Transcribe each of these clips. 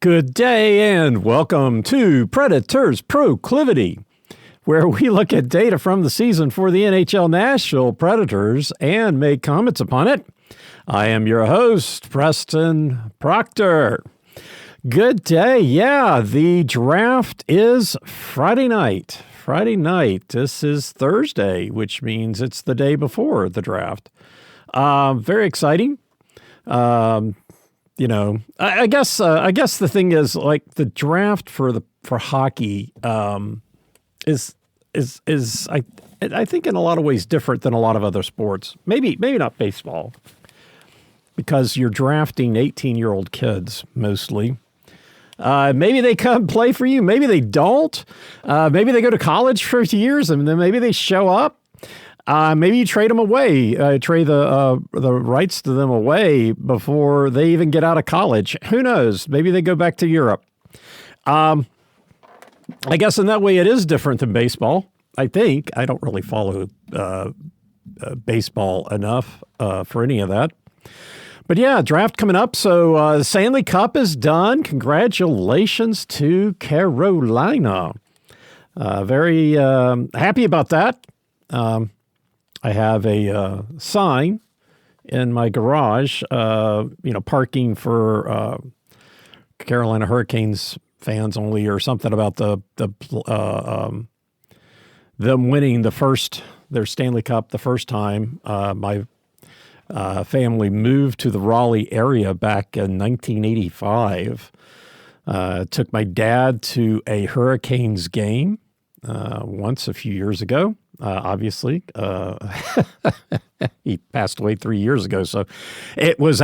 Good day and welcome to Predators Proclivity, where we look at data from the season for the NHL Nashville Predators and make comments upon it. I am your host, Preston Proctor. Good day. Yeah, the draft is Friday night. This is Thursday, which means it's the day before the draft. Very exciting. I guess the thing is, like, the draft for hockey is I think in a lot of ways different than a lot of other sports. Maybe not baseball, because you're drafting 18-year-old kids mostly. Maybe they come play for you. Maybe they don't. Maybe they go to college for years and then maybe they show up. Maybe you trade them away, trade the rights to them away before they even get out of college. Who knows? Maybe they go back to Europe. I guess in that way it is different than baseball. I think. I don't really follow baseball enough for any of that. But yeah, draft coming up. So the Stanley Cup is done. Congratulations to Carolina. Very happy about that. I have a sign in my garage, parking for Carolina Hurricanes fans only, or something about them winning their Stanley Cup the first time. My family moved to the Raleigh area back in 1985. Took my dad to a Hurricanes game once a few years ago. Obviously, he passed away 3 years ago. So it was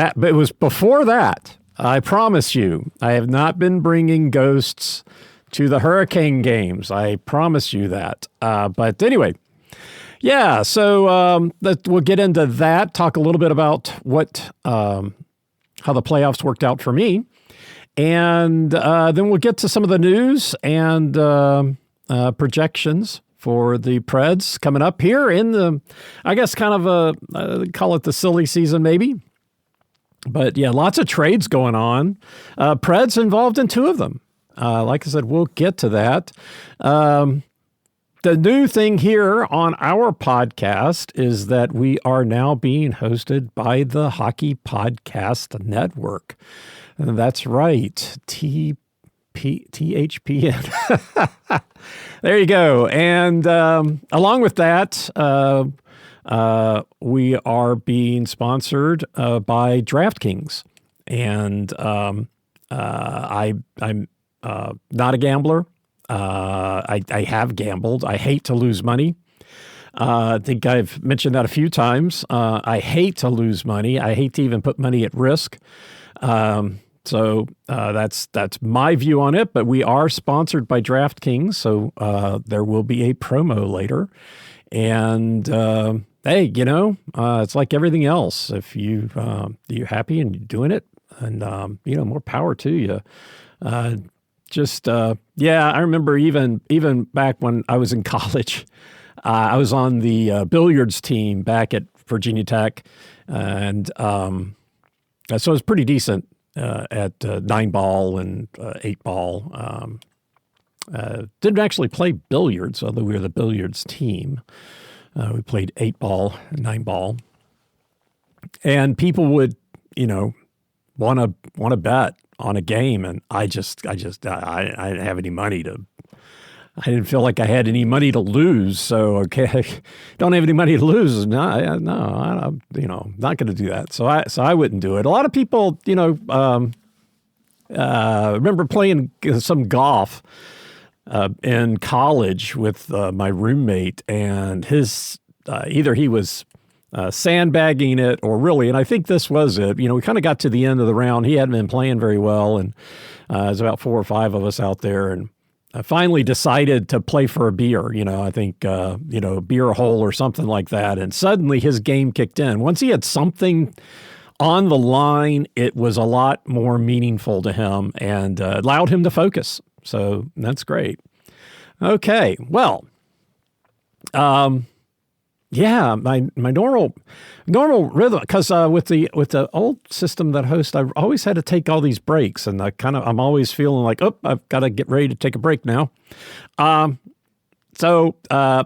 before that. I promise you, I have not been bringing ghosts to the Hurricane games. I promise you that. But anyway, yeah. So we'll get into that. Talk a little bit about how the playoffs worked out for me, and then we'll get to some of the news and projections for the Preds coming up here in the, I guess, kind of call it the silly season maybe. But yeah, lots of trades going on. Preds involved in two of them. Like I said, we'll get to that. The new thing here on our podcast is that we are now being hosted by the Hockey Podcast Network. And that's right, THPN. There you go. And along with that, we are being sponsored by DraftKings. And I'm not a gambler. I have gambled. I hate to lose money. I think I've mentioned that a few times. I hate to lose money. I hate to even put money at risk. So that's my view on it, but we are sponsored by DraftKings, so there will be a promo later. And hey, it's like everything else. If you're happy and you're doing it, and more power to you. I remember even back when I was in college, I was on the billiards team back at Virginia Tech, and so it was pretty decent. At 9-ball and 8-ball. Didn't actually play billiards, although we were the billiards team. We played 8-ball and 9-ball. And people would, want to bet on a game, and I didn't have any money I didn't feel like I had any money to lose. So, okay, don't have any money to lose. No, I'm not going to do that. So I wouldn't do it. A lot of people, remember playing some golf in college with my roommate, and his either he was sandbagging it or really, and I think this was it. We kind of got to the end of the round. He hadn't been playing very well, and there's about 4 or 5 of us out there, and I finally decided to play for a beer, I think, beer hole or something like that. And suddenly his game kicked in. Once he had something on the line, it was a lot more meaningful to him and allowed him to focus. So that's great. Okay. Well, Yeah, my normal rhythm, because with the old system that I host, I always had to take all these breaks, and I'm always feeling like, oh, I've got to get ready to take a break now. So I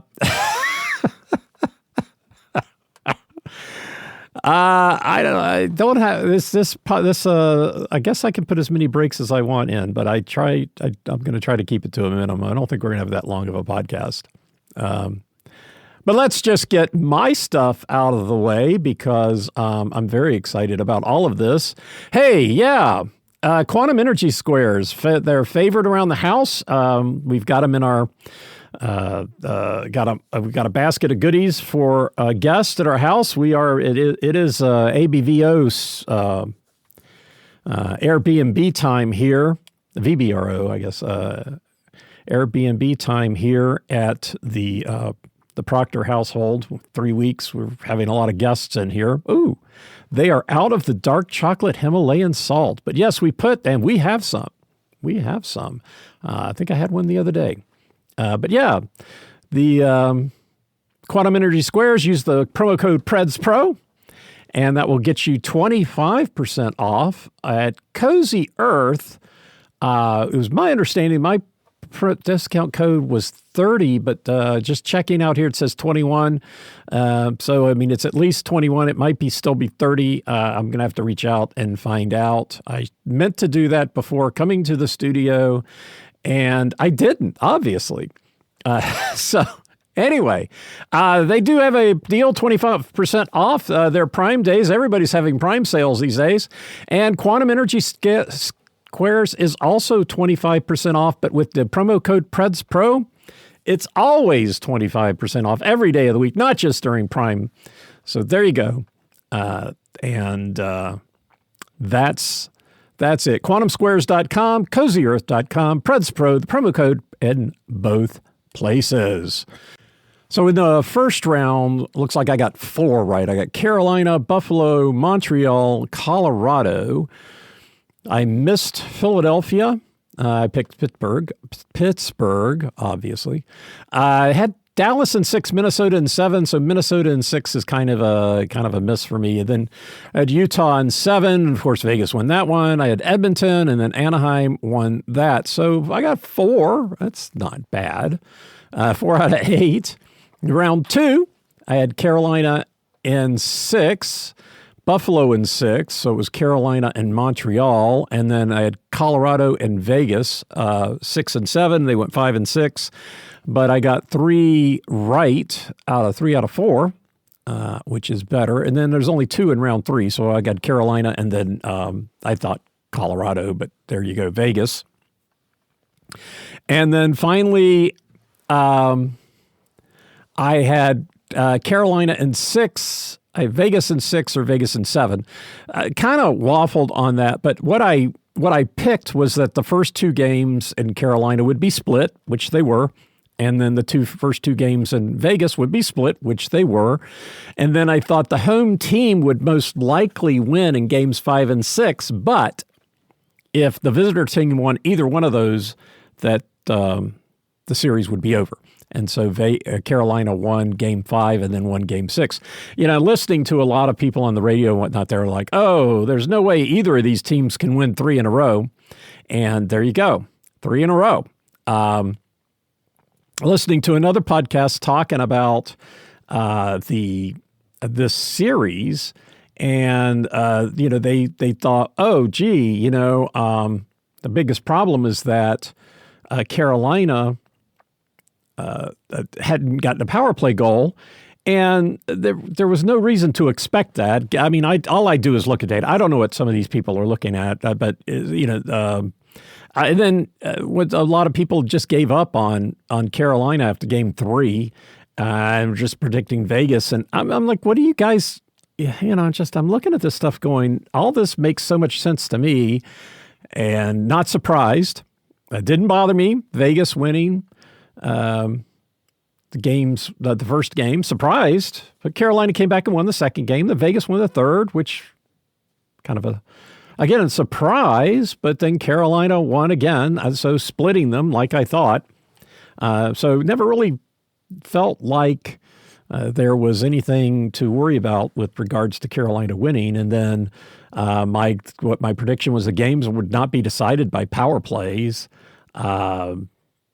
don't have this. I guess I can put as many breaks as I want in, but I'm going to try to keep it to a minimum. I don't think we're going to have that long of a podcast. But let's just get my stuff out of the way, because I'm very excited about all of this. Hey, yeah, quantum energy squares. They're favored around the house. We've got them in our we've got a basket of goodies for guests at our house. It is ABVO's Airbnb time here, VBRO, I guess. Airbnb time here at the Proctor household. 3 weeks. We're having a lot of guests in here. Ooh, they are out of the dark chocolate Himalayan salt. But yes, we have some. We have some. I think I had one the other day. But yeah, the Quantum Energy Squares, use the promo code PREDSPRO, and that will get you 25% off at Cozy Earth. It was my understanding, my discount code was 30, but just checking out here, it says 21. So, I mean, it's at least 21. It might still be 30. I'm going to have to reach out and find out. I meant to do that before coming to the studio, and I didn't, obviously. So anyway, they do have a deal, 25% off their Prime days. Everybody's having Prime sales these days. And Quantum Energy Squares is also 25% off, but with the promo code PREDSPRO, it's always 25% off every day of the week, not just during Prime. So there you go. And that's it. QuantumSquares.com, CozyEarth.com, PREDSPRO, the promo code in both places. So in the first round, looks like I got 4 right. I got Carolina, Buffalo, Montreal, Colorado. I missed Philadelphia. I picked Pittsburgh, obviously. I had Dallas in 6, Minnesota in 7. So Minnesota in 6 is kind of a miss for me. And then I had Utah in 7. Of course, Vegas won that one. I had Edmonton, and then Anaheim won that. So I got 4. That's not bad. 4 out of 8. Round 2, I had Carolina in 6. Buffalo in 6, so it was Carolina and Montreal, and then I had Colorado and Vegas, 6 and 7. They went 5 and 6, but I got 3 right out of 4, which is better. And then there's only 2 in round 3, so I got Carolina, and then I thought Colorado, but there you go, Vegas. And then finally, I had Carolina in 6. I have Vegas in 6 or Vegas in 7. Kind of waffled on that, but what I picked was that the first 2 games in Carolina would be split, which they were, and then the first two games in Vegas would be split, which they were, and then I thought the home team would most likely win in games 5 and 6, but if the visitor team won either one of those, that the series would be over. And so Carolina won game 5 and then won game 6. You know, listening to a lot of people on the radio and whatnot, they're like, oh, there's no way either of these teams can win 3 in a row. And there you go, 3 in a row. Listening to another podcast talking about this series, and they thought, oh, gee, the biggest problem is that Carolina hadn't gotten a power play goal, and there was no reason to expect that. I mean, all I do is look at data. I don't know what some of these people are looking at, but and then what a lot of people just gave up on Carolina after game 3. I'm just predicting Vegas, and I'm like, what do you guys? I'm looking at this stuff going, all this makes so much sense to me, and not surprised. It didn't bother me. Vegas winning. The first game, surprised, but Carolina came back and won the second game. The Vegas won the third, which kind of a surprise, but then Carolina won again. So splitting them like I thought. So never really felt like there was anything to worry about with regards to Carolina winning. And then my prediction was the games would not be decided by power plays.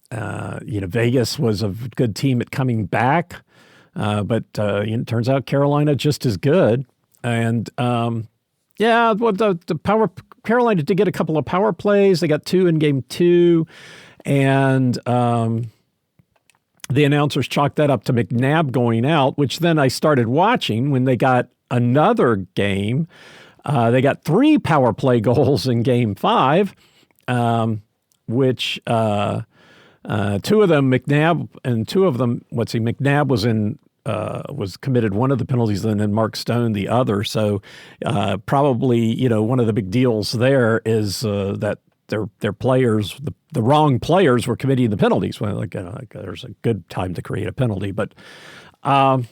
Vegas was a good team at coming back, but it turns out Carolina just as good. And Carolina did get a couple of power plays. They got 2 in game 2, and the announcers chalked that up to McNabb going out, which then I started watching when they got another game. They got 3 power play goals in game 5, which 2 of them McNabb, and 2 of them, McNabb was committed one of the penalties, and then Mark Stone the other. So probably, one of the big deals there is that their players, the wrong players were committing the penalties. Well, there's a good time to create a penalty, but I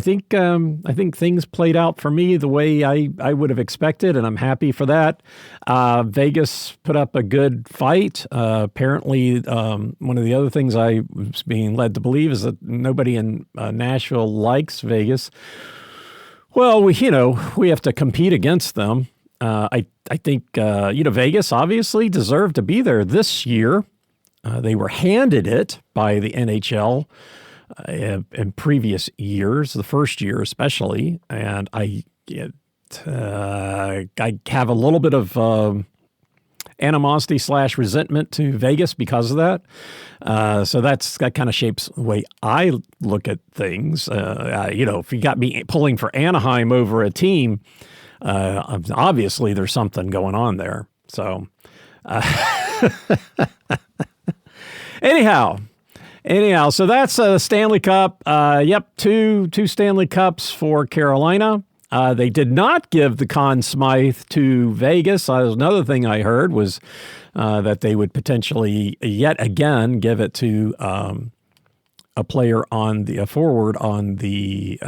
think things played out for me the way I would have expected, and I'm happy for that. Vegas put up a good fight. Apparently, one of the other things I was being led to believe is that nobody in Nashville likes Vegas. Well, we have to compete against them. I think Vegas obviously deserved to be there this year. They were handed it by the NHL. In previous years, the first year especially, and I have a little bit of animosity / resentment to Vegas because of that. So that kind of shapes the way I look at things. If you got me pulling for Anaheim over a team, obviously there's something going on there. So anyhow, so that's the Stanley Cup. Two Stanley Cups for Carolina. They did not give the Conn Smythe to Vegas. Another thing I heard was that they would potentially yet again give it to a player on the forward on the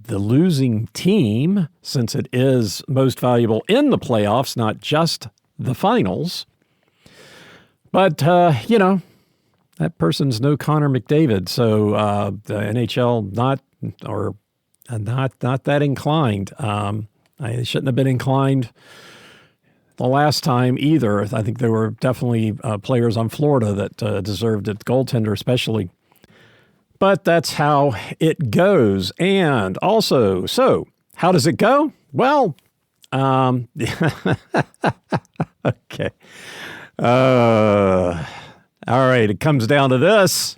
losing team, since it is most valuable in the playoffs, not just the finals. But, that person's no Connor McDavid, so the NHL not that inclined. They shouldn't have been inclined the last time either. I think there were definitely players on Florida that deserved it, goaltender especially. But that's how it goes. And also, so how does it go? Well, okay. All right, it comes down to this.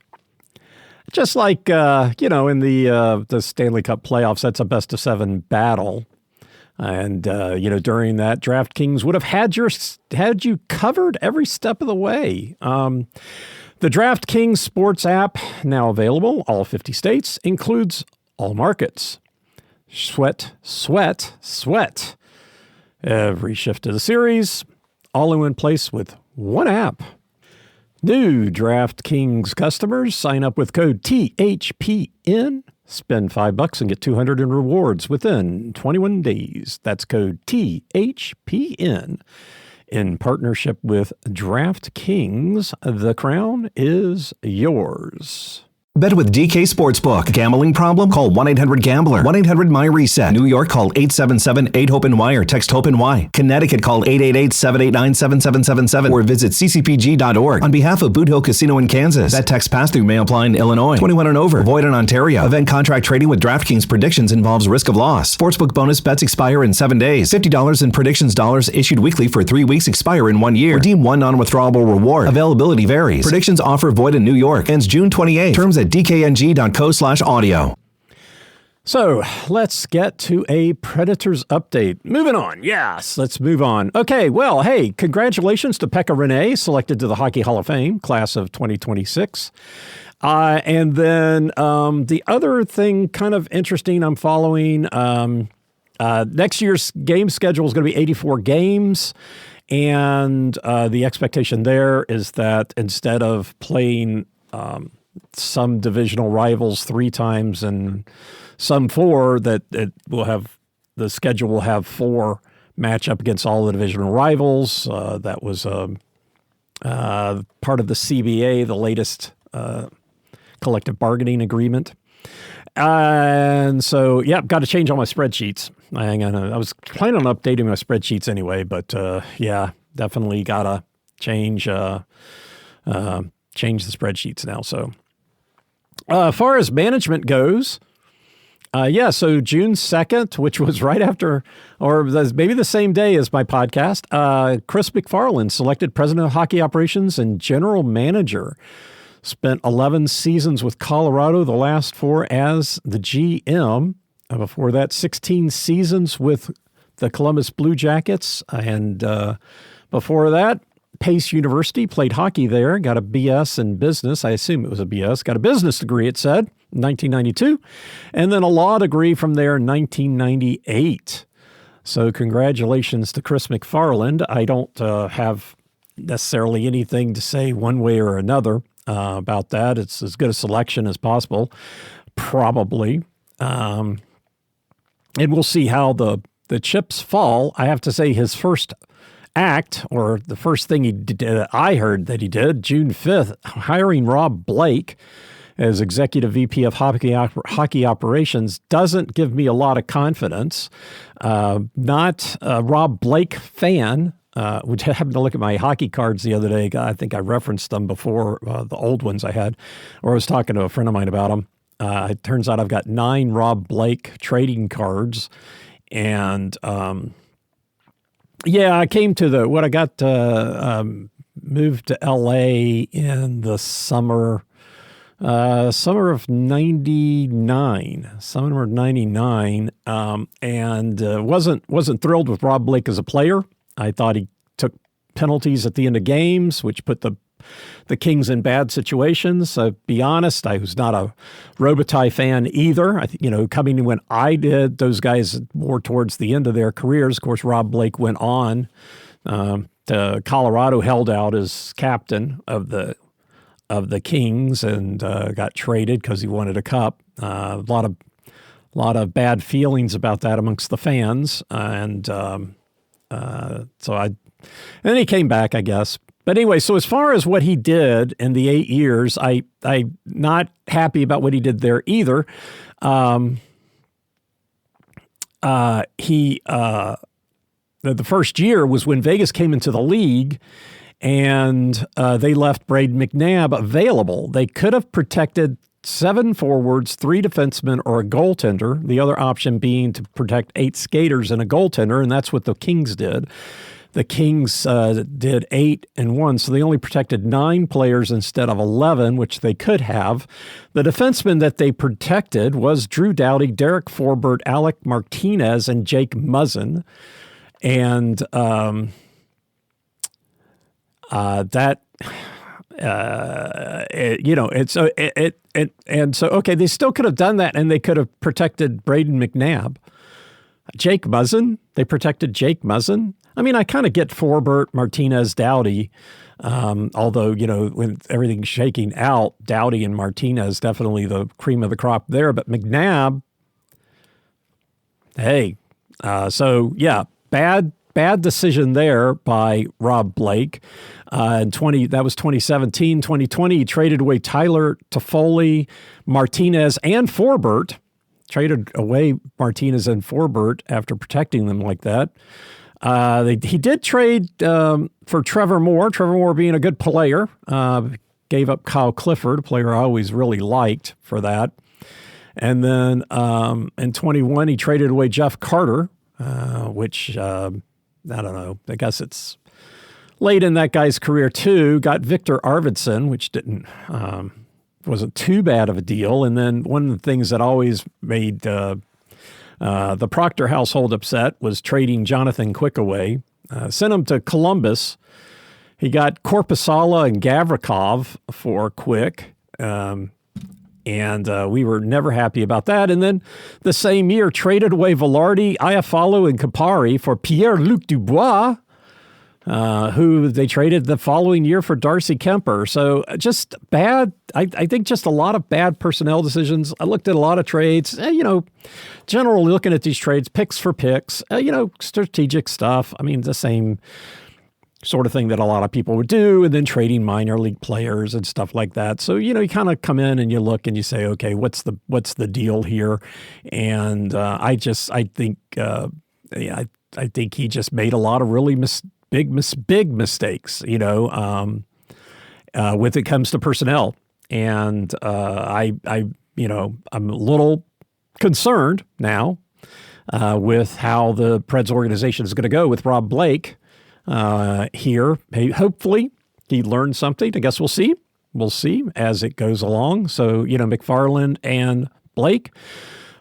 Just like, in the Stanley Cup playoffs, that's a best-of-7 battle. And, during that, DraftKings would have had you covered every step of the way. The DraftKings sports app, now available, all 50 states, includes all markets. Sweat. Every shift of the series, all in one place with one app. New DraftKings customers sign up with code THPN, spend $5 and get $200 in rewards within 21 days. That's code THPN. In partnership with DraftKings, the crown is yours. Bet with DK Sportsbook. Gambling problem? Call 1-800-GAMBLER. 1-800-MY-RESET. New York, call 877-8-HOPE-NY or text HOPE-NY. Connecticut, call 888-789-7777 or visit ccpg.org. On behalf of Boot Hill Casino in Kansas, that text pass-through may apply in Illinois. 21 and over. Void in Ontario. Event contract trading with DraftKings predictions involves risk of loss. Sportsbook bonus bets expire in 7 days. $50 in predictions dollars issued weekly for 3 weeks expire in 1 year. Redeem one non-withdrawable reward. Availability varies. Predictions offer void in New York. Ends June 28. Terms at dkng.co/audio. So let's get to a Predators update. Moving on. Yes, let's move on. Okay, well, hey, congratulations to Pekka Rinne, selected to the Hockey Hall of Fame, class of 2026. And then the other thing kind of interesting I'm following, next year's game schedule is going to be 84 games. And the expectation there is that instead of playing some divisional rivals 3 times and some 4, that the schedule will have 4 match up against all the divisional rivals. That was part of the CBA, the latest collective bargaining agreement. And so, yeah, got to change all my spreadsheets. I was planning on updating my spreadsheets anyway, but yeah, definitely got to change the spreadsheets now. So as far as management goes, so June 2nd, which was right after, or maybe the same day as my podcast, Chris McFarland selected president of hockey operations and general manager. Spent 11 seasons with Colorado, the last 4 as the GM. Before that, 16 seasons with the Columbus Blue Jackets. And before that, Pace University, played hockey there, got a BS in business. I assume it was a BS. Got a business degree, it said, in 1992. And then a law degree from there in 1998. So congratulations to Chris McFarland. I don't have necessarily anything to say one way or another about that. It's as good a selection as possible, probably. And we'll see how the chips fall. I have to say his first act, or the first thing he did, I heard that he did, June 5th, hiring Rob Blake as executive VP of hockey operations, doesn't give me a lot of confidence. Not a Rob Blake fan. We happened to look at my hockey cards the other day. I think I referenced them before, the old ones I had, or I was talking to a friend of mine about them. It turns out I've got 9 Rob Blake trading cards. And I came to I got moved to LA in the summer of 99, and wasn't thrilled with Rob Blake as a player. I thought he took penalties at the end of games, which put the Kings in bad situations. Be honest, I was not a Robitaille fan either. Coming in when I did, those guys more towards the end of their careers. Of course, Rob Blake went on to Colorado, held out as captain of the Kings, and got traded because he wanted a cup. A lot of bad feelings about that amongst the fans, and then he came back, I guess. But anyway, so as far as what he did in the 8 years, I'm not happy about what he did there either. The first year was when Vegas came into the league, and they left Braden McNabb available. They could have protected 7 forwards, 3 defensemen, or a goaltender, the other option being to protect 8 skaters and a goaltender, and that's what the Kings did. The Kings did 8 and 1, so they only protected 9 players instead of 11, which they could have. The defensemen that they protected was Drew Doughty, Derek Forbort, Alec Martinez, and Jake Muzzin. And they still could have done that, and they could have protected Braden McNabb. Jake Muzzin, they protected Jake Muzzin. I mean, I kind of get Forbort, Martinez, Doughty, although, when everything's shaking out, Doughty and Martinez, definitely the cream of the crop there. But McNabb, hey, bad decision there by Rob Blake. That was 2017. 2020, he traded away Tyler Toffoli, Martinez, and Forbort. Traded away Martinez and Forbort after protecting them like that. He did trade for Trevor Moore. Trevor Moore being a good player. Gave up Kyle Clifford, a player I always really liked for that. And then in 21, he traded away Jeff Carter, which, I don't know, I guess it's late in that guy's career too. Got Victor Arvidsson, which wasn't too bad of a deal. And then one of the things that always made the Proctor household upset was trading Jonathan Quick away. Sent him to Columbus. He got Korpisalo and Gavrikov for Quick. And we were never happy about that. And then the same year, traded away Velarde, Iafallo, and Kapari for Pierre-Luc Dubois, who they traded the following year for Darcy Kemper. So just bad, I think just a lot of bad personnel decisions. I looked at a lot of trades, generally looking at these trades, picks for picks, strategic stuff. I mean, the same sort of thing that a lot of people would do, and then trading minor league players and stuff like that. So, you kind of come in and you look and you say, okay, what's the deal here? And I think he just made a lot of really big mistakes, when it comes to personnel. And I'm a little concerned now with how the Preds organization is going to go with Rob Blake here. Hopefully he learned something. I guess we'll see. We'll see as it goes along. So, McFarland and Blake.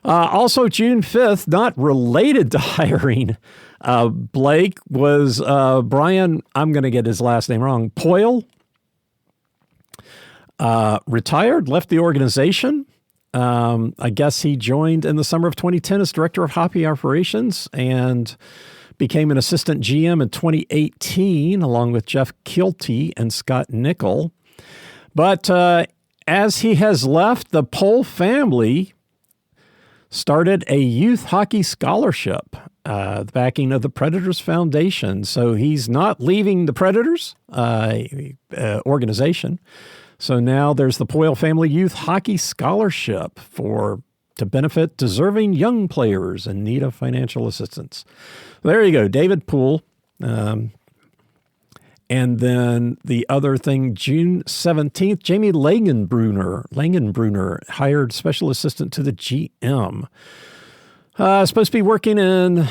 Also, June 5th, not related to hiring Blake, was Brian, I'm going to get his last name wrong, Poyle. Retired, left the organization. I guess he joined in the summer of 2010 as director of hockey operations and became an assistant GM in 2018, along with Jeff Kilty and Scott Nickel. But as he has left, the Pohl family started a youth hockey scholarship, the backing of the Predators Foundation. So he's not leaving the Predators organization. So now there's the Poyle Family Youth Hockey Scholarship to benefit deserving young players in need of financial assistance. There you go, David Poole. And then the other thing, June 17th, Jamie Langenbrunner hired special assistant to the GM. Supposed to be working in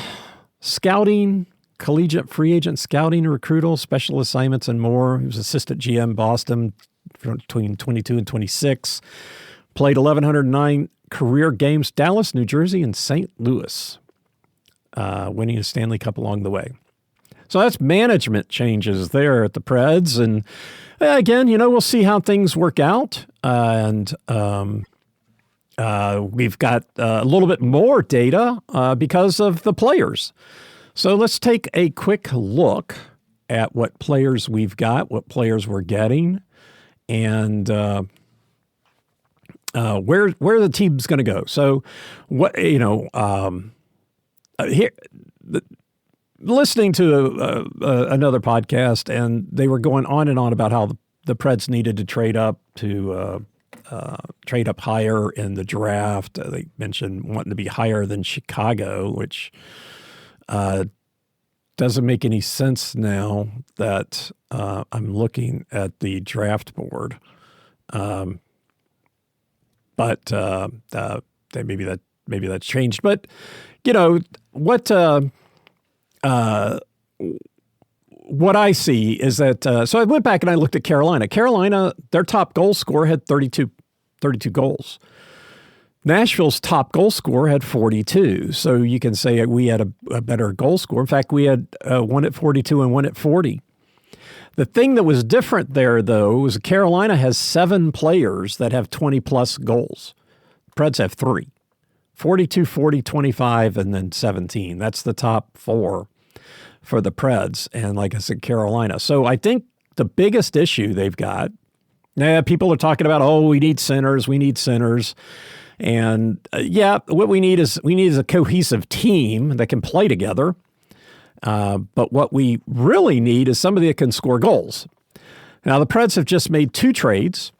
scouting, collegiate free agent scouting and recruital, special assignments, and more. He was assistant GM Boston between 22 and 26. Played 1,109 career games, Dallas, New Jersey, and St. Louis, winning a Stanley Cup along the way. So that's management changes there at the Preds. And again, we'll see how things work out. And we've got a little bit more data because of the players. So let's take a quick look at what players we've got, what players we're getting, and where the team's going to go. So what here. Listening to another podcast, and they were going on and on about how the Preds needed to trade up higher in the draft. They mentioned wanting to be higher than Chicago, which doesn't make any sense now that I'm looking at the draft board. But maybe that's changed. But what I see is that, so I went back and I looked at Carolina. Carolina, their top goal scorer had 32 goals. Nashville's top goal scorer had 42. So you can say we had a better goal score. In fact, we had one at 42 and one at 40. The thing that was different there, though, was Carolina has 7 players that have 20-plus goals. Preds have 3. 42, 40, 25, and then 17. That's the top 4 for the Preds. And like I said, Carolina. So I think the biggest issue they've got, people are talking about, we need centers. And what we need is a cohesive team that can play together. But what we really need is somebody that can score goals. Now, the Preds have just made 2 trades.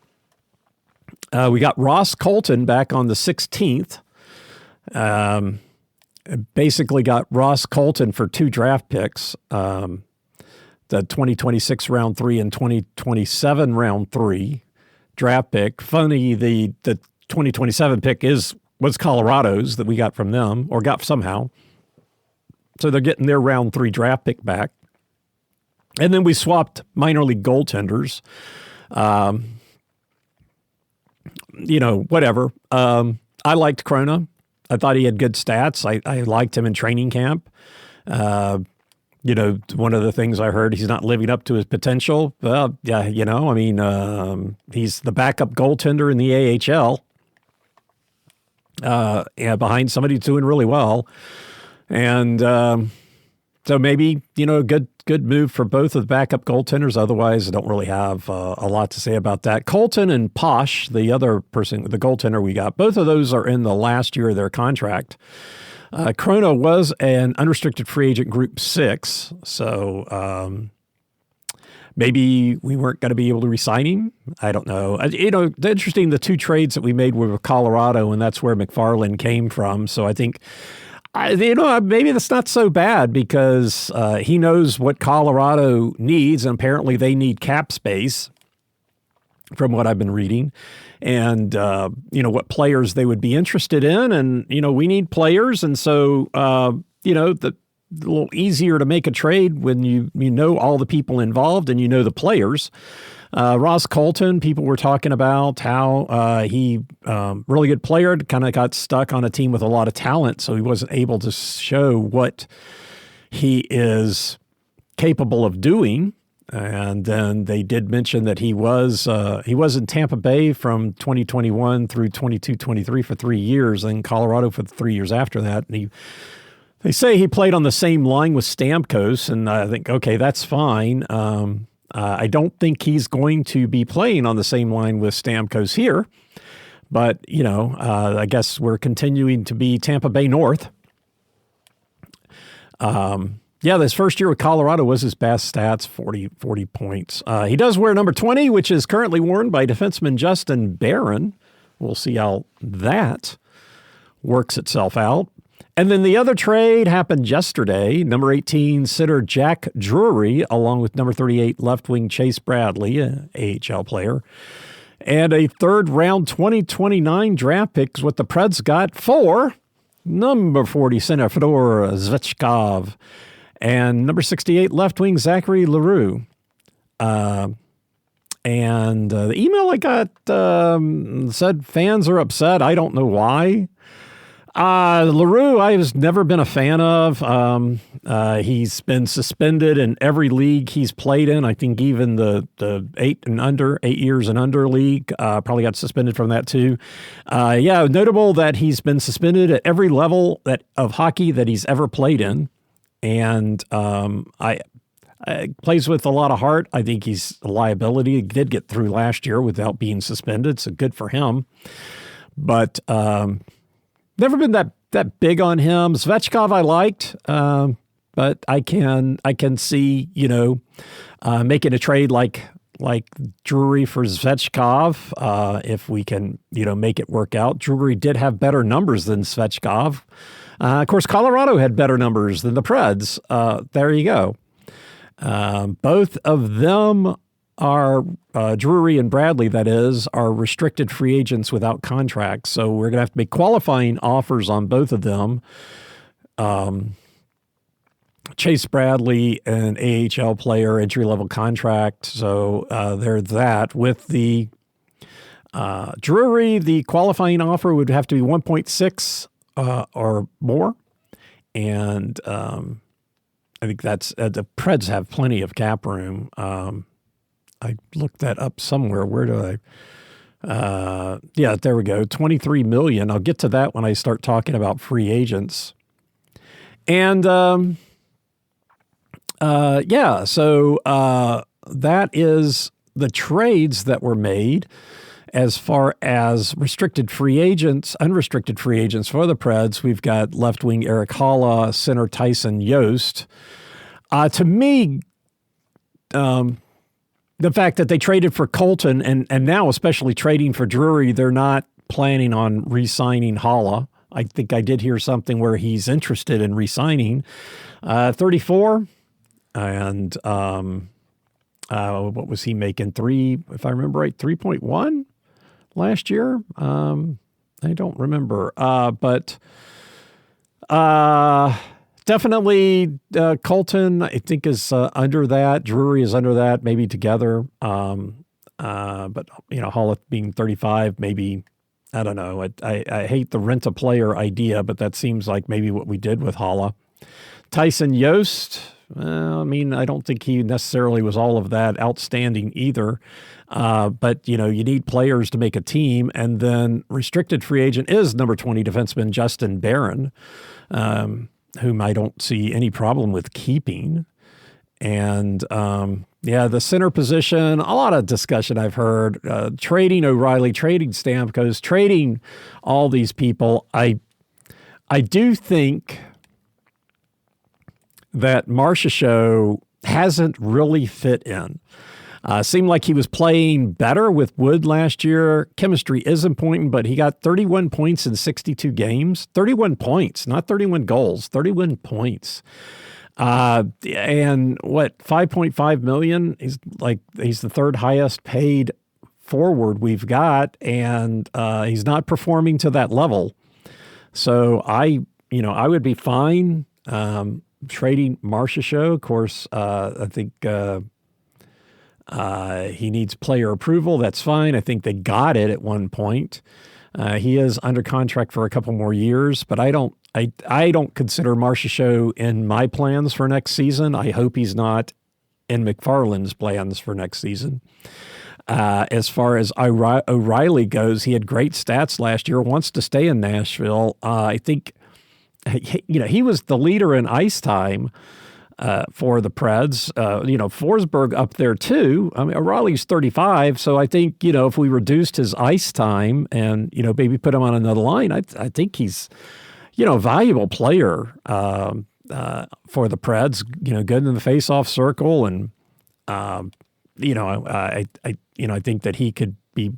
We got Ross Colton back on the 16th. Basically got Ross Colton for 2 draft picks, the 2026 round 3 and 2027 round 3 draft pick. Funny, the 2027 pick was Colorado's that we got from them, or got somehow. So they're getting their round 3 draft pick back. And then we swapped minor league goaltenders. Whatever. I liked Krona. I thought he had good stats. I liked him in training camp. One of the things I heard, he's not living up to his potential. Well, yeah, he's the backup goaltender in the AHL. Behind somebody who's doing really well. And so maybe, a good move for both of the backup goaltenders. Otherwise, I don't really have a lot to say about that. Colton and Posh, the other person, the goaltender we got, both of those are in the last year of their contract. Krona was an unrestricted free agent Group 6. So maybe we weren't going to be able to re-sign him. I don't know. It's interesting, the two trades that we made were with Colorado, and that's where McFarland came from. So I think, maybe that's not so bad because he knows what Colorado needs, and apparently they need cap space from what I've been reading, and, what players they would be interested in. And, we need players. And so, the a little easier to make a trade when you know all the people involved and the players. Ross Colton, people were talking about how he really good player, kind of got stuck on a team with a lot of talent, so he wasn't able to show what he is capable of doing. And then they did mention that he was in Tampa Bay from 2021 through 22-23 for 3 years, and Colorado for the 3 years after that. And they say he played on the same line with Stamkos, and I think, okay, that's fine. I don't think he's going to be playing on the same line with Stamkos here, but, I guess we're continuing to be Tampa Bay North. This first year with Colorado was his best stats, 40 points. He does wear number 20, which is currently worn by defenseman Justin Barron. We'll see how that works itself out. And then the other trade happened yesterday. Number 18 center Jack Drury, along with number 38 left wing Chase Bradley, an AHL player, and a third round 2029 draft pick is what the Preds got for number 40 center Fedor Zvechkov and number 68 left wing Zachary Leroux. And the email I got said fans are upset. I don't know why. Leroux, I have never been a fan of. He's been suspended in every league he's played in. I think even the 8 years and under league probably got suspended from that too. Notable that he's been suspended at every level of hockey that he's ever played in, and plays with a lot of heart. I think he's a liability. He did get through last year without being suspended, so good for him. But never been that big on him. Zvechkov I liked, but I can see making a trade like Drury for Zvechkov if we can make it work out. Drury did have better numbers than Zvechkov. Of course, Colorado had better numbers than the Preds. There you go. Both of them are Drury and Bradley, that is, are restricted free agents without contracts. So we're going to have to make qualifying offers on both of them. Chase Bradley, an AHL player, entry-level contract. So there's that. With the Drury, the qualifying offer would have to be 1.6 or more. And I think that's the Preds have plenty of cap room. I looked that up somewhere. Where do I? There we go. $23 million. I'll get to that when I start talking about free agents. And so that is the trades that were made. As far as restricted free agents, unrestricted free agents for the Preds, we've got left wing Eric Halla, center Tyson Yost. To me, the fact that they traded for Colton and now especially trading for Drury, they're not planning on re-signing Halla. I think I did hear something where he's interested in re-signing. 34, and what was he making? If I remember right, 3.1 last year. I don't remember, but definitely Colton, I think, is under that. Drury is under that, maybe together. But Halla being 35, maybe, I don't know. I hate the rent-a-player idea, but that seems like maybe what we did with Halla. Tyson Yost, I don't think he necessarily was all of that outstanding either. But, you need players to make a team. And then restricted free agent is number 20 defenseman Justin Barron, whom I don't see any problem with keeping. And, the center position, a lot of discussion I've heard, trading O'Reilly, trading Stamkos, trading all these people. I do think that Marcia Show hasn't really fit in. Seemed like he was playing better with Wood last year. Chemistry is important, but he got 31 points in 62 games. 31 points, not 31 goals, 31 points. And what, $5.5 million? He's the third highest paid forward we've got, and he's not performing to that level. So I would be fine trading Marchessault. Of course, I think he needs player approval. That's fine. I think they got it at one point. He is under contract for a couple more years, but I don't consider Marchessault in my plans for next season. I hope he's not in McFarland's plans for next season. As far as O'Reilly goes, he had great stats last year, wants to stay in Nashville. I think, he was the leader in ice time for the Preds. Forsberg up there too. I mean, O'Reilly's 35, so I think, if we reduced his ice time and, maybe put him on another line, I think he's, a valuable player for the Preds, good in the face-off circle. And, I think that he could be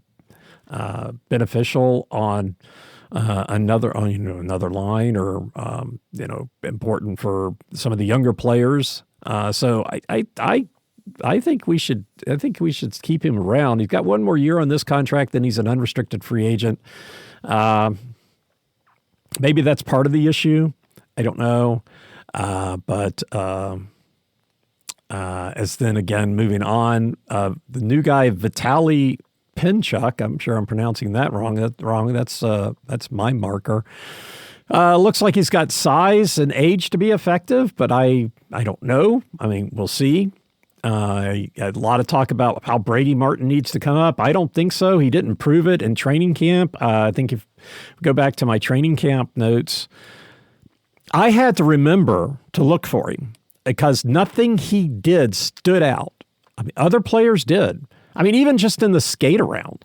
beneficial on another line, or important for some of the younger players. So I think we should keep him around. He's got one more year on this contract, then he's an unrestricted free agent. Maybe that's part of the issue. I don't know. But as then again, moving on, the new guy, Vitaly Pinchuk, I'm sure I'm pronouncing that wrong. That's my marker. Looks like he's got size and age to be effective, but I don't know. I mean, we'll see. A lot of talk about how Brady Martin needs to come up. I don't think so. He didn't prove it in training camp. I think if we go back to my training camp notes, I had to remember to look for him because nothing he did stood out. I mean, other players did. I mean, even just in the skate around,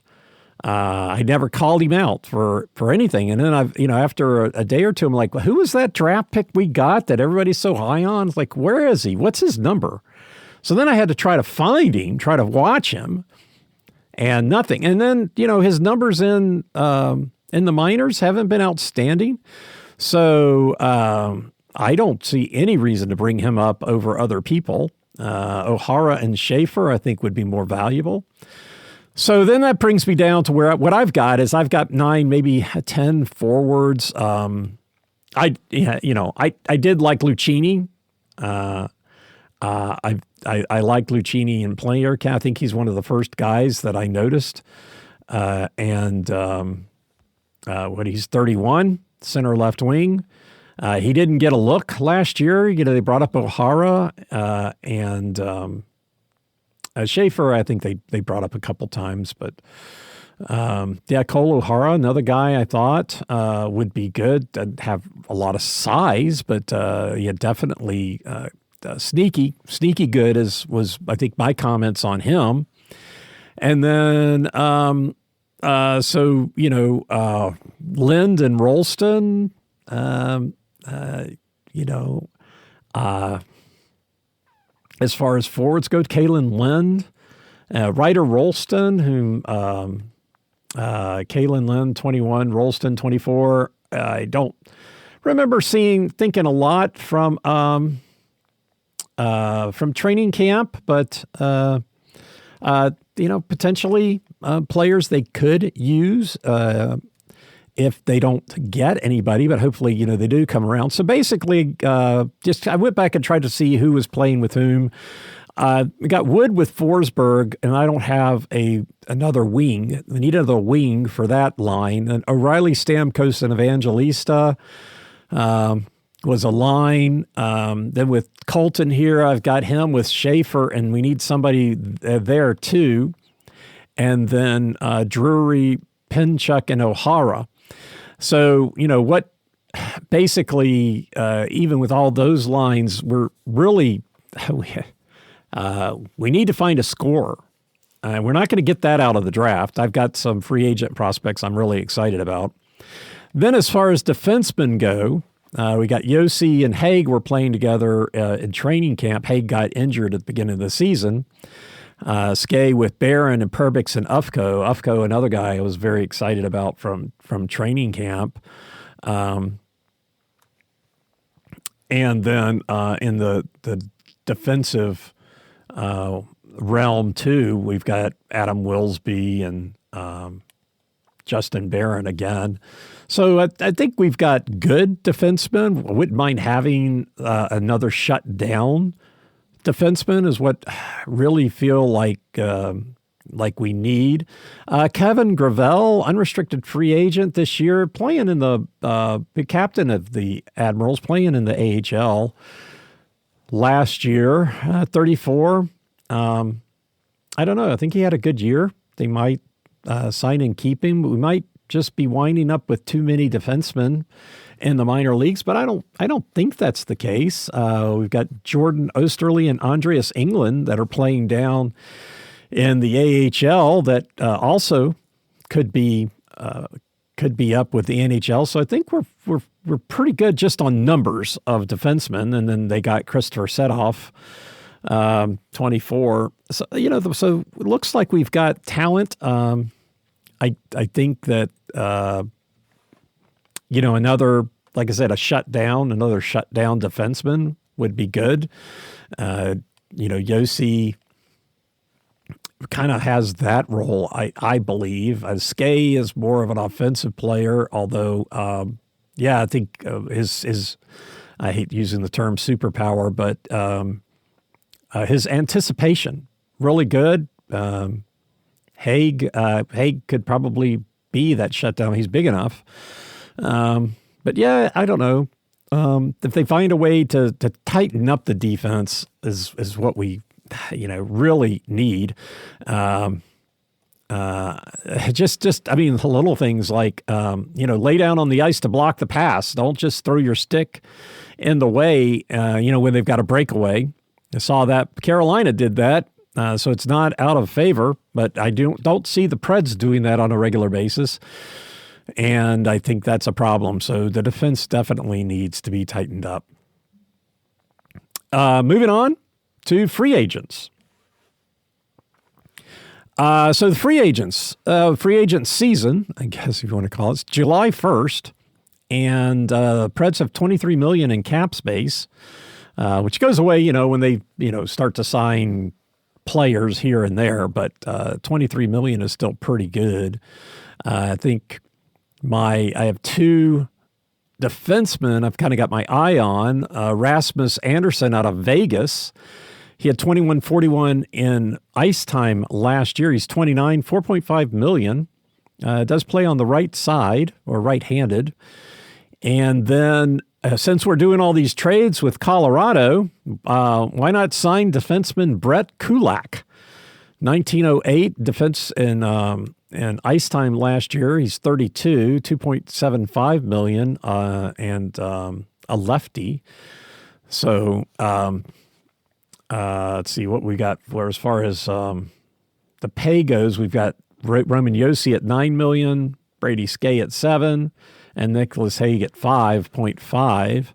I never called him out for anything. And then after a day or two, I'm like, well, who was that draft pick we got that everybody's so high on? It's like, where is he? What's his number? So then I had to try to find him, try to watch him, and nothing. And then, his numbers in the minors haven't been outstanding. So I don't see any reason to bring him up over other people. O'Hara and Schaefer, I think, would be more valuable. So then that brings me down to what I've got is I've got 9, maybe 10 forwards. I did like Lucchini. I like Lucchini in player. I think he's one of the first guys that I noticed. He's 31, center left wing. He didn't get a look last year. They brought up O'Hara and Schaefer. I think they brought up a couple times, but Cole O'Hara, another guy I thought would be good. Doesn't have a lot of size, but definitely sneaky good was I think my comments on him. And then Lind and Rolston. As far as forwards go, Kalen Lind, Ryder Rolston, whom Kalen Lind, 21, Rolston, 24. I don't remember thinking a lot from training camp, but potentially players they could use if they don't get anybody, but hopefully, they do come around. So basically, I went back and tried to see who was playing with whom. We got Wood with Forsberg, and I don't have another wing. We need another wing for that line. And O'Reilly, Stamkos, and Evangelista was a line. Then with Colton here, I've got him with Schaefer, and we need somebody there too. And then Drury, Pinchuk, and O'Hara. So, what basically, even with all those lines, we're really, we need to find a scorer. We're not going to get that out of the draft. I've got some free agent prospects I'm really excited about. Then as far as defensemen go, We got Yossi and Haig were playing together in training camp. Haig got injured at the beginning of the season. Skay with Barron and Perbix and Ufko. Ufko, another guy I was very excited about from training camp. And then in the defensive realm too, we've got Adam Wilsby and Justin Barron again. So I think we've got good defensemen. I wouldn't mind having another shutdown defenseman is what I really feel like we need. Kevin Gravel, unrestricted free agent this year, playing in the captain of the Admirals, playing in the AHL last year, 34. I don't know. I think he had a good year. They might sign and keep him. We might just be winding up with too many defensemen in the minor leagues, but I don't think that's the case. We've got Jordan Osterley and Andreas England that are playing down in the AHL that also could be up with the NHL. So I think we're pretty good just on numbers of defensemen, and then they got Christopher Setoff, 24. So so it looks like we've got talent. I think that another, like I said, another shutdown defenseman would be good. Yossi kind of has that role, I believe. Skay is more of an offensive player, although, I think his I hate using the term superpower, but his anticipation, really good. Haig could probably be that shutdown. He's big enough. But yeah, I don't know. If they find a way to tighten up the defense is what we, really need. The little things like, lay down on the ice to block the pass. Don't just throw your stick in the way, when they've got a breakaway. I saw that Carolina did that. So it's not out of favor, but I don't see the Preds doing that on a regular basis. And I think that's a problem. So the defense definitely needs to be tightened up. Moving on to free agents. So the free agent season, I guess if you want to call it, it's July 1st. And the Preds have $23 million in cap space, which goes away, when they, start to sign players here and there, but $23 million is still pretty good. I think I have two defensemen I've kind of got my eye on. Rasmus Anderson out of Vegas. He had 21-41 in ice time last year. He's 29, $4.5 million. Does play on the right side or right-handed. And then since we're doing all these trades with Colorado, why not sign defenseman Brett Kulak? 1908 defense in ice time last year. He's 32, $2.75 million, and a lefty. So let's see what we got for as far as the pay goes. We've got Roman Yossi at $9 million, Brady Skay at $7 million, and Nicholas Haig at 5.5.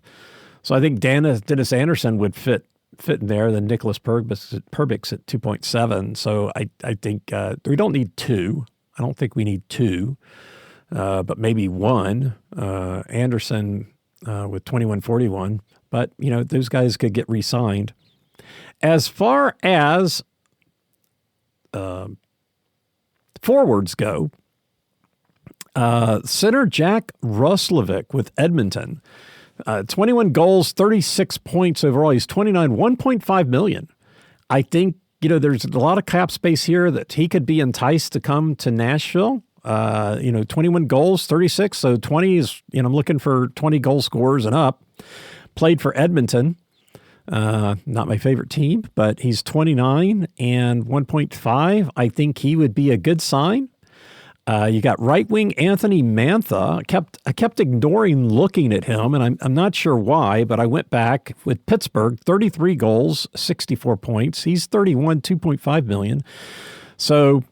So I think Dennis Anderson would fit in there. Then Nicholas Perbix at 2.7. So I think we don't need two. I don't think we need two, but maybe one. Anderson with 21-41. But those guys could get re-signed. As far as forwards go, center Jack Roslovic with Edmonton, 21 goals, 36 points overall. He's 29, $1.5 million. I think, there's a lot of cap space here that he could be enticed to come to Nashville. 21 goals, 36. So 20 is, I'm looking for 20 goal scorers and up. Played for Edmonton. Not my favorite team, but he's 29 and 1.5. I think he would be a good sign. You got right wing Anthony Mantha. I kept ignoring looking at him, and I'm not sure why, but I went back with Pittsburgh, 33 goals, 64 points. He's 31, $2.5 million. So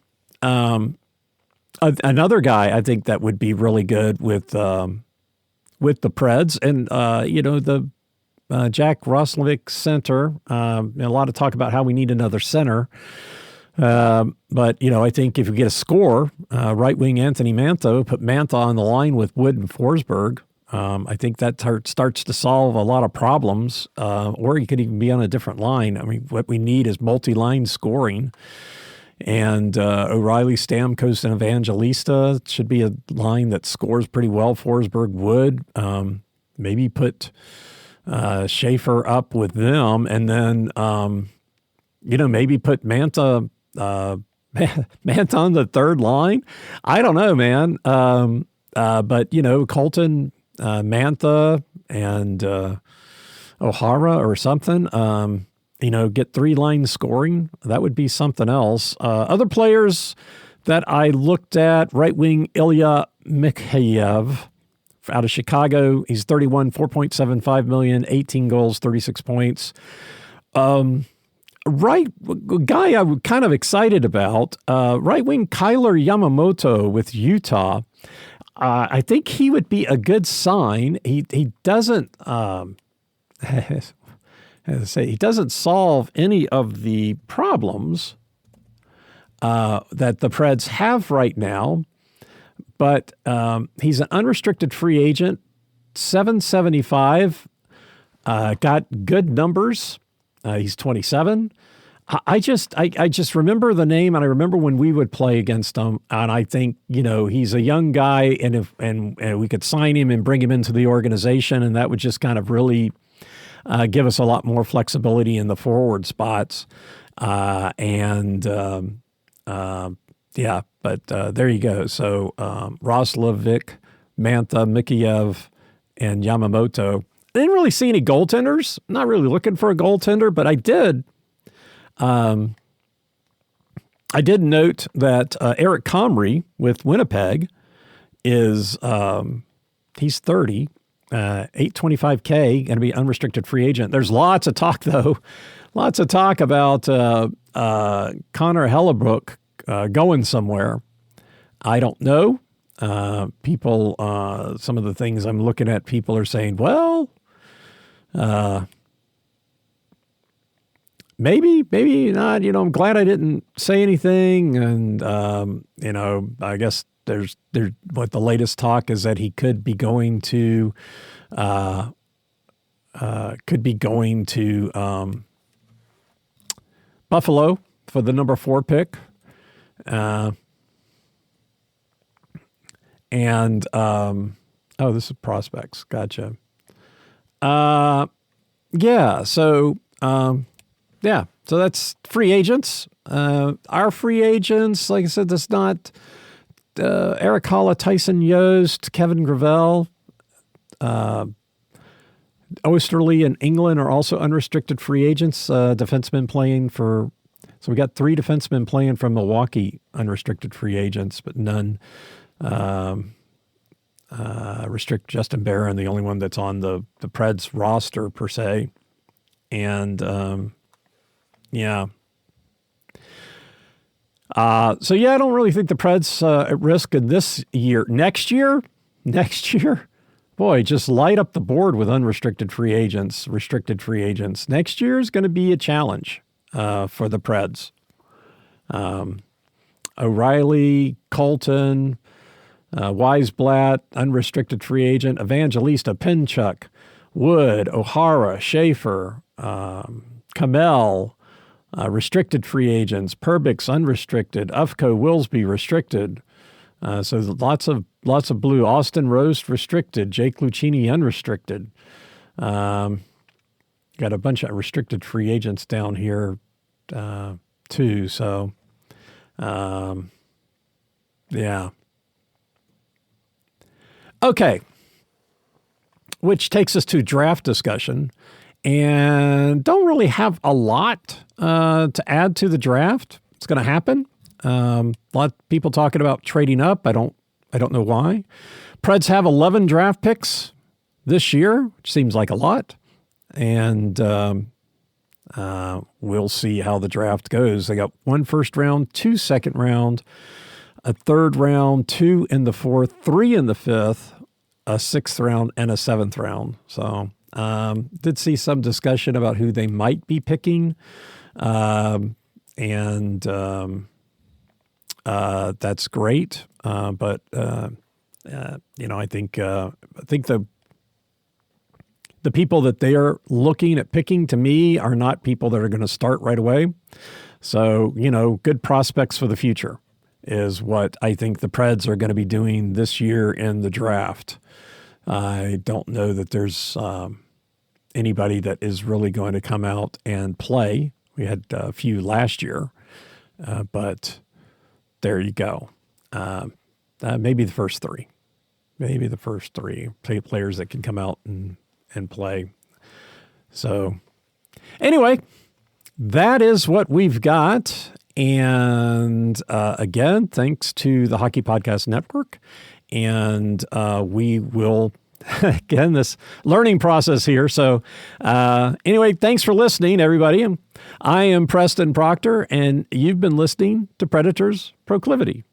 another guy I think that would be really good with with the Preds. And, the Jack Roslovic center, a lot of talk about how we need another center. But, I think if you get a score, right wing Anthony Mantha, put Mantha on the line with Wood and Forsberg, I think that starts to solve a lot of problems, or you could even be on a different line. I mean, what we need is multi-line scoring. And O'Reilly, Stamkos, and Evangelista should be a line that scores pretty well. Forsberg would. Maybe put Schaefer up with them, and then, maybe put Mantha on the third line. I don't know, man. But, Colton, Mantha, and O'Hara or something, get three-line scoring. That would be something else. Other players that I looked at, right wing Ilya Mikheyev out of Chicago. He's 31, $4.75 million, 18 goals, 36 points. Right guy I'm kind of excited about, right wing Kyler Yamamoto with Utah. I think he would be a good sign. He doesn't, as I say, he doesn't solve any of the problems that the Preds have right now, but he's an unrestricted free agent, $775, got good numbers. He's 27. I just remember the name, and I remember when we would play against him, and I think, he's a young guy, and we could sign him and bring him into the organization, and that would just kind of really give us a lot more flexibility in the forward spots. But there you go. So Roslovic, Mantha, Mikheyev, and Yamamoto. I didn't really see any goaltenders. I'm not really looking for a goaltender, but I did. I did note that Eric Comrie with Winnipeg is he's 30, $825K, going to be unrestricted free agent. There's lots of talk, though. Lots of talk about Connor Hellebuyck going somewhere. I don't know. People, some of the things I'm looking at, people are saying, well, maybe not. I'm glad I didn't say anything. And, I guess there's what the latest talk is that he could be going to Buffalo for the number 4 pick. This is prospects. Gotcha. So that's free agents. Our free agents, like I said, that's not Eric Holla, Tyson Yost, Kevin Gravel, Osterley and England are also unrestricted free agents. Defensemen playing for, so we got 3 defensemen playing from Milwaukee, unrestricted free agents, but none restrict. Justin Barron, the only one that's on the Preds roster per se. And I don't really think the Preds at risk in this year. Next year, boy, just light up the board with unrestricted free agents, restricted free agents. Next year is going to be a challenge for the Preds. O'Reilly, Colton, Weisblatt, unrestricted free agent, Evangelista, Pinchuk, Wood, O'Hara, Schaefer, Kamel, restricted free agents, Perbix unrestricted, Ufko, Willsby restricted. So lots of blue. Austin Roast restricted, Jake Lucchini unrestricted. Got a bunch of restricted free agents down here too. So Okay. Which takes us to draft discussion. And don't really have a lot to add to the draft. It's going to happen. A lot of people talking about trading up. I don't know why. Preds have 11 draft picks this year, which seems like a lot. And we'll see how the draft goes. They got 1 first round, 2 second round, a third round, 2 in the 4th, 3 in the 5th, a 6th round and a 7th round. So did see some discussion about who they might be picking. And that's great. But I think the people that they are looking at picking, to me, are not people that are going to start right away. So, good prospects for the future is what I think the Preds are going to be doing this year in the draft. I don't know that there's anybody that is really going to come out and play. We had a few last year, but there you go. Maybe the first three. Maybe the first three players that can come out and play. So anyway, that is what we've got. And again, thanks to the Hockey Podcast Network. And we will, again, this learning process here. So anyway, thanks for listening, everybody. I am Preston Proctor, and you've been listening to Predators Proclivity.